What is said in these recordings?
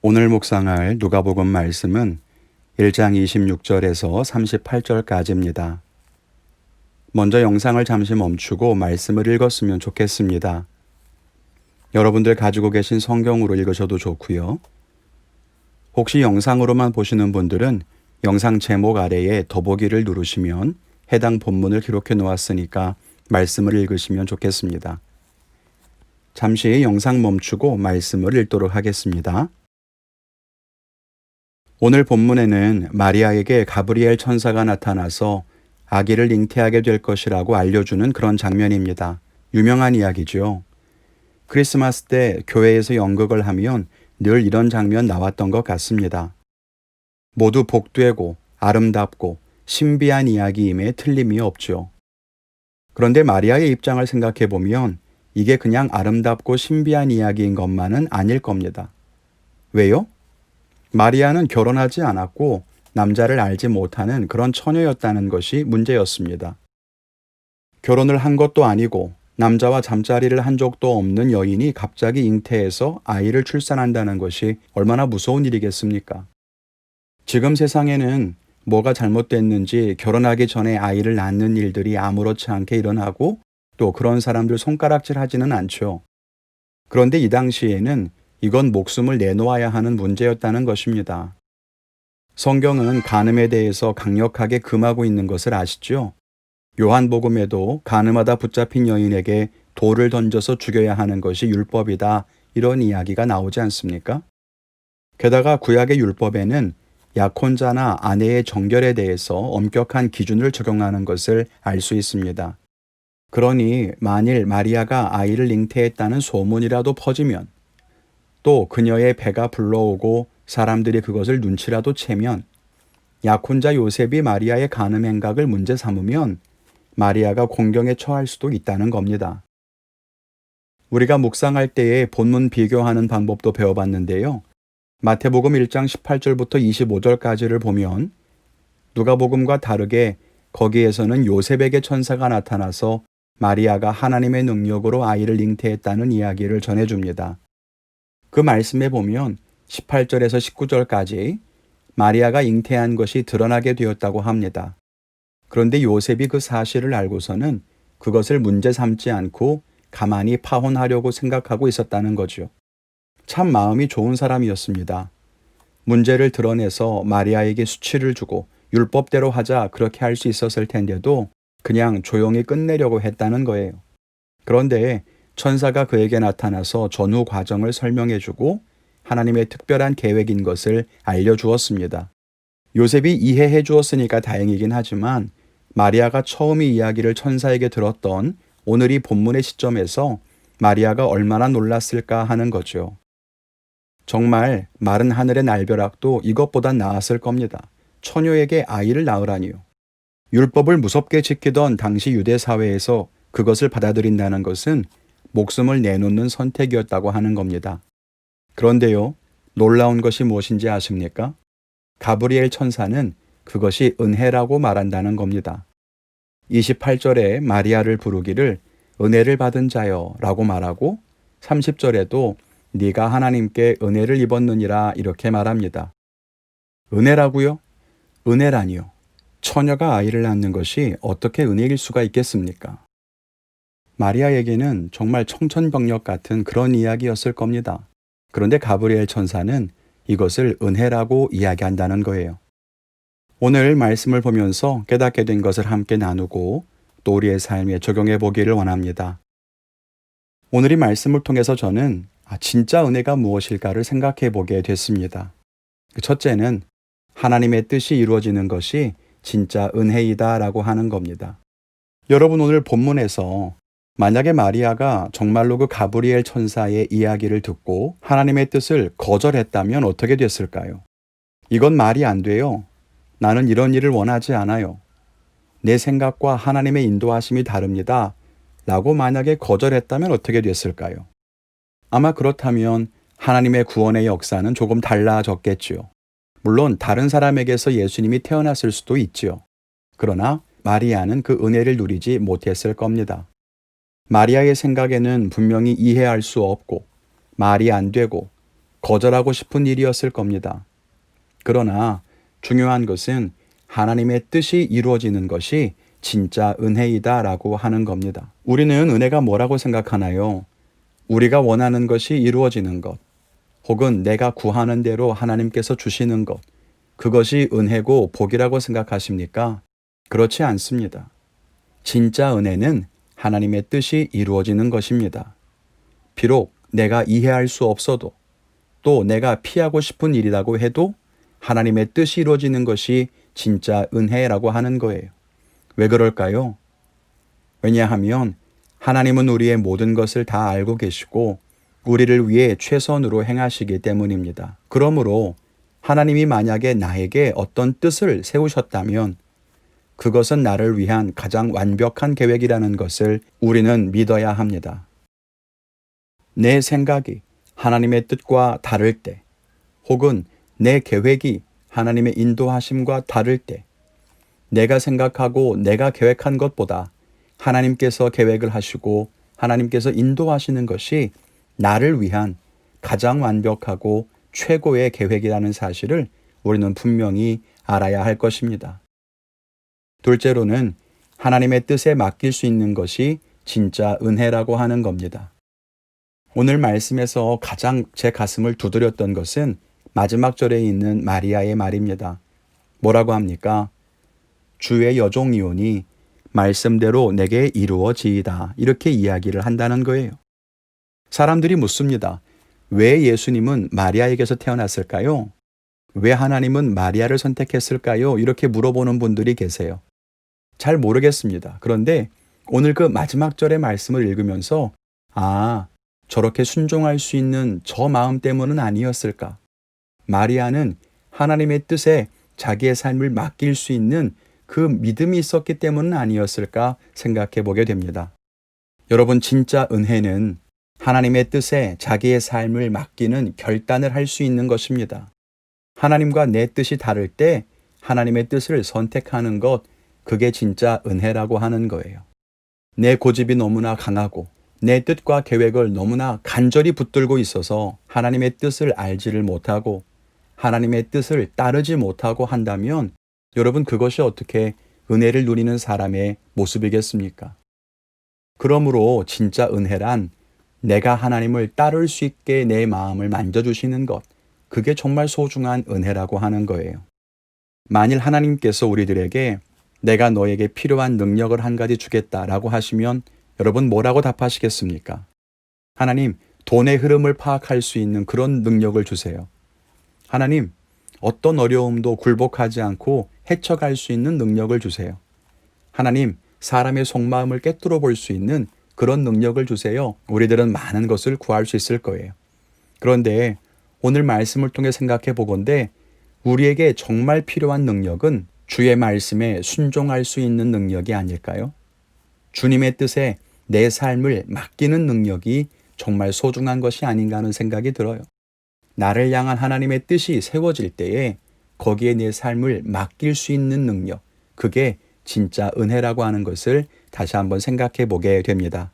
오늘 묵상할 누가복음 말씀은 1장 26절에서 38절까지입니다. 먼저 영상을 잠시 멈추고 말씀을 읽었으면 좋겠습니다. 여러분들 가지고 계신 성경으로 읽으셔도 좋고요. 혹시 영상으로만 보시는 분들은 영상 제목 아래에 더보기를 누르시면 해당 본문을 기록해 놓았으니까 말씀을 읽으시면 좋겠습니다. 잠시 영상 멈추고 말씀을 읽도록 하겠습니다. 오늘 본문에는 마리아에게 가브리엘 천사가 나타나서 아기를 잉태하게 될 것이라고 알려주는 그런 장면입니다. 유명한 이야기죠. 크리스마스 때 교회에서 연극을 하면 늘 이런 장면 나왔던 것 같습니다. 모두 복되고 아름답고 신비한 이야기임에 틀림이 없죠. 그런데 마리아의 입장을 생각해 보면 이게 그냥 아름답고 신비한 이야기인 것만은 아닐 겁니다. 왜요? 마리아는 결혼하지 않았고 남자를 알지 못하는 그런 처녀였다는 것이 문제였습니다. 결혼을 한 것도 아니고 남자와 잠자리를 한 적도 없는 여인이 갑자기 잉태해서 아이를 출산한다는 것이 얼마나 무서운 일이겠습니까? 지금 세상에는 뭐가 잘못됐는지 결혼하기 전에 아이를 낳는 일들이 아무렇지 않게 일어나고 또 그런 사람들 손가락질 하지는 않죠. 그런데 이 당시에는 이건 목숨을 내놓아야 하는 문제였다는 것입니다. 성경은 간음에 대해서 강력하게 금하고 있는 것을 아시죠? 요한복음에도 간음하다 붙잡힌 여인에게 돌을 던져서 죽여야 하는 것이 율법이다, 이런 이야기가 나오지 않습니까? 게다가 구약의 율법에는 약혼자나 아내의 정결에 대해서 엄격한 기준을 적용하는 것을 알 수 있습니다. 그러니 만일 마리아가 아이를 잉태했다는 소문이라도 퍼지면, 또 그녀의 배가 불러오고 사람들이 그것을 눈치라도 채면, 약혼자 요셉이 마리아의 간음 행각을 문제 삼으면 마리아가 공경에 처할 수도 있다는 겁니다. 우리가 묵상할 때에 본문 비교하는 방법도 배워봤는데요. 마태복음 1장 18절부터 25절까지를 보면 누가복음과 다르게 거기에서는 요셉에게 천사가 나타나서 마리아가 하나님의 능력으로 아이를 잉태했다는 이야기를 전해줍니다. 그 말씀에 보면 18절에서 19절까지 마리아가 잉태한 것이 드러나게 되었다고 합니다. 그런데 요셉이 그 사실을 알고서는 그것을 문제 삼지 않고 가만히 파혼하려고 생각하고 있었다는 거죠. 참 마음이 좋은 사람이었습니다. 문제를 드러내서 마리아에게 수치를 주고 율법대로 하자, 그렇게 할 수 있었을 텐데도 그냥 조용히 끝내려고 했다는 거예요. 그런데 천사가 그에게 나타나서 전후 과정을 설명해주고 하나님의 특별한 계획인 것을 알려주었습니다. 요셉이 이해해 주었으니까 다행이긴 하지만 마리아가 처음 이 이야기를 천사에게 들었던 오늘 이 본문의 시점에서 마리아가 얼마나 놀랐을까 하는 거죠. 정말 마른 하늘의 날벼락도 이것보단 나았을 겁니다. 처녀에게 아이를 낳으라니요. 율법을 무섭게 지키던 당시 유대 사회에서 그것을 받아들인다는 것은 목숨을 내놓는 선택이었다고 하는 겁니다. 그런데요, 놀라운 것이 무엇인지 아십니까? 가브리엘 천사는 그것이 은혜라고 말한다는 겁니다. 28절에 마리아를 부르기를 은혜를 받은 자여 라고 말하고 30절에도 네가 하나님께 은혜를 입었느니라 이렇게 말합니다. 은혜라고요? 은혜라니요. 처녀가 아이를 낳는 것이 어떻게 은혜일 수가 있겠습니까? 마리아에게는 정말 청천벽력 같은 그런 이야기였을 겁니다. 그런데 가브리엘 천사는 이것을 은혜라고 이야기한다는 거예요. 오늘 말씀을 보면서 깨닫게 된 것을 함께 나누고 또 우리의 삶에 적용해 보기를 원합니다. 오늘 이 말씀을 통해서 저는 진짜 은혜가 무엇일까를 생각해 보게 됐습니다. 첫째는 하나님의 뜻이 이루어지는 것이 진짜 은혜이다라고 하는 겁니다. 여러분, 오늘 본문에서 만약에 마리아가 정말로 그 가브리엘 천사의 이야기를 듣고 하나님의 뜻을 거절했다면 어떻게 됐을까요? 이건 말이 안 돼요. 나는 이런 일을 원하지 않아요. 내 생각과 하나님의 인도하심이 다릅니다. 라고 만약에 거절했다면 어떻게 됐을까요? 아마 그렇다면 하나님의 구원의 역사는 조금 달라졌겠지요. 물론 다른 사람에게서 예수님이 태어났을 수도 있지요. 그러나 마리아는 그 은혜를 누리지 못했을 겁니다. 마리아의 생각에는 분명히 이해할 수 없고 말이 안 되고 거절하고 싶은 일이었을 겁니다. 그러나 중요한 것은 하나님의 뜻이 이루어지는 것이 진짜 은혜이다라고 하는 겁니다. 우리는 은혜가 뭐라고 생각하나요? 우리가 원하는 것이 이루어지는 것, 혹은 내가 구하는 대로 하나님께서 주시는 것, 그것이 은혜고 복이라고 생각하십니까? 그렇지 않습니다. 진짜 은혜는 하나님의 뜻이 이루어지는 것입니다. 비록 내가 이해할 수 없어도, 또 내가 피하고 싶은 일이라고 해도 하나님의 뜻이 이루어지는 것이 진짜 은혜라고 하는 거예요. 왜 그럴까요? 왜냐하면 하나님은 우리의 모든 것을 다 알고 계시고 우리를 위해 최선으로 행하시기 때문입니다. 그러므로 하나님이 만약에 나에게 어떤 뜻을 세우셨다면 그것은 나를 위한 가장 완벽한 계획이라는 것을 우리는 믿어야 합니다. 내 생각이 하나님의 뜻과 다를 때, 혹은 내 계획이 하나님의 인도하심과 다를 때, 내가 생각하고 내가 계획한 것보다 하나님께서 계획을 하시고 하나님께서 인도하시는 것이 나를 위한 가장 완벽하고 최고의 계획이라는 사실을 우리는 분명히 알아야 할 것입니다. 둘째로는 하나님의 뜻에 맡길 수 있는 것이 진짜 은혜라고 하는 겁니다. 오늘 말씀에서 가장 제 가슴을 두드렸던 것은 마지막 절에 있는 마리아의 말입니다. 뭐라고 합니까? 주의 여종이오니 말씀대로 내게 이루어지이다. 이렇게 이야기를 한다는 거예요. 사람들이 묻습니다. 왜 예수님은 마리아에게서 태어났을까요? 왜 하나님은 마리아를 선택했을까요? 이렇게 물어보는 분들이 계세요. 잘 모르겠습니다. 그런데 오늘 그 마지막 절의 말씀을 읽으면서 저렇게 순종할 수 있는 저 마음 때문은 아니었을까? 마리아는 하나님의 뜻에 자기의 삶을 맡길 수 있는 그 믿음이 있었기 때문은 아니었을까 생각해 보게 됩니다. 여러분, 진짜 은혜는 하나님의 뜻에 자기의 삶을 맡기는 결단을 할 수 있는 것입니다. 하나님과 내 뜻이 다를 때 하나님의 뜻을 선택하는 것, 그게 진짜 은혜라고 하는 거예요. 내 고집이 너무나 강하고 내 뜻과 계획을 너무나 간절히 붙들고 있어서 하나님의 뜻을 알지를 못하고 하나님의 뜻을 따르지 못하고 한다면 여러분, 그것이 어떻게 은혜를 누리는 사람의 모습이겠습니까? 그러므로 진짜 은혜란 내가 하나님을 따를 수 있게 내 마음을 만져주시는 것, 그게 정말 소중한 은혜라고 하는 거예요. 만일 하나님께서 우리들에게 내가 너에게 필요한 능력을 한 가지 주겠다라고 하시면 여러분 뭐라고 답하시겠습니까? 하나님, 돈의 흐름을 파악할 수 있는 그런 능력을 주세요. 하나님, 어떤 어려움도 굴복하지 않고 헤쳐갈 수 있는 능력을 주세요. 하나님, 사람의 속마음을 꿰뚫어 볼 수 있는 그런 능력을 주세요. 우리들은 많은 것을 구할 수 있을 거예요. 그런데 오늘 말씀을 통해 생각해 보건대 우리에게 정말 필요한 능력은 주의 말씀에 순종할 수 있는 능력이 아닐까요? 주님의 뜻에 내 삶을 맡기는 능력이 정말 소중한 것이 아닌가 하는 생각이 들어요. 나를 향한 하나님의 뜻이 세워질 때에 거기에 내 삶을 맡길 수 있는 능력, 그게 진짜 은혜라고 하는 것을 다시 한번 생각해 보게 됩니다.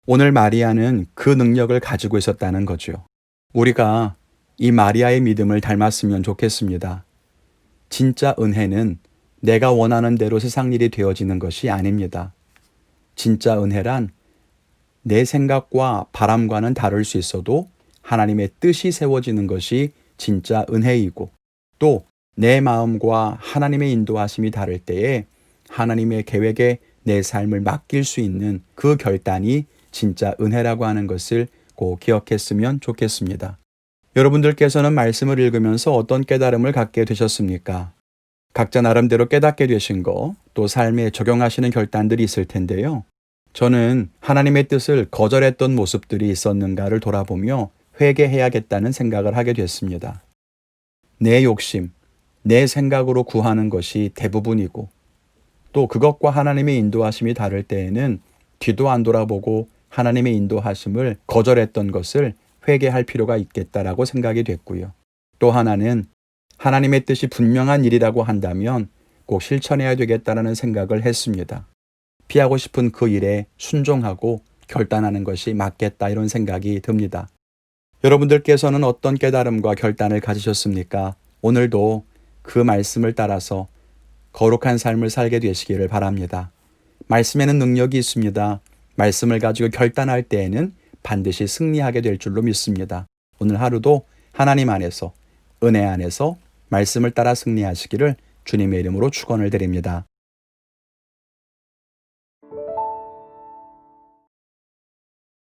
오늘 마리아는 그 능력을 가지고 있었다는 거죠. 우리가 이 마리아의 믿음을 닮았으면 좋겠습니다. 진짜 은혜는 내가 원하는 대로 세상 일이 되어지는 것이 아닙니다. 진짜 은혜란 내 생각과 바람과는 다를 수 있어도 하나님의 뜻이 세워지는 것이 진짜 은혜이고, 또 내 마음과 하나님의 인도하심이 다를 때에 하나님의 계획에 내 삶을 맡길 수 있는 그 결단이 진짜 은혜라고 하는 것을 꼭 기억했으면 좋겠습니다. 여러분들께서는 말씀을 읽으면서 어떤 깨달음을 갖게 되셨습니까? 각자 나름대로 깨닫게 되신 거, 또 삶에 적용하시는 결단들이 있을 텐데요. 저는 하나님의 뜻을 거절했던 모습들이 있었는가를 돌아보며 회개해야겠다는 생각을 하게 됐습니다. 내 욕심, 내 생각으로 구하는 것이 대부분이고, 또 그것과 하나님의 인도하심이 다를 때에는 뒤도 안 돌아보고 하나님의 인도하심을 거절했던 것을 회개할 필요가 있겠다라고 생각이 됐고요. 또 하나는 하나님의 뜻이 분명한 일이라고 한다면 꼭 실천해야 되겠다라는 생각을 했습니다. 피하고 싶은 그 일에 순종하고 결단하는 것이 맞겠다, 이런 생각이 듭니다. 여러분들께서는 어떤 깨달음과 결단을 가지셨습니까? 오늘도 그 말씀을 따라서 거룩한 삶을 살게 되시기를 바랍니다. 말씀에는 능력이 있습니다. 말씀을 가지고 결단할 때에는 반드시 승리하게 될 줄로 믿습니다. 오늘 하루도 하나님 안에서, 은혜 안에서 말씀을 따라 승리하시기를 주님의 이름으로 축원을 드립니다.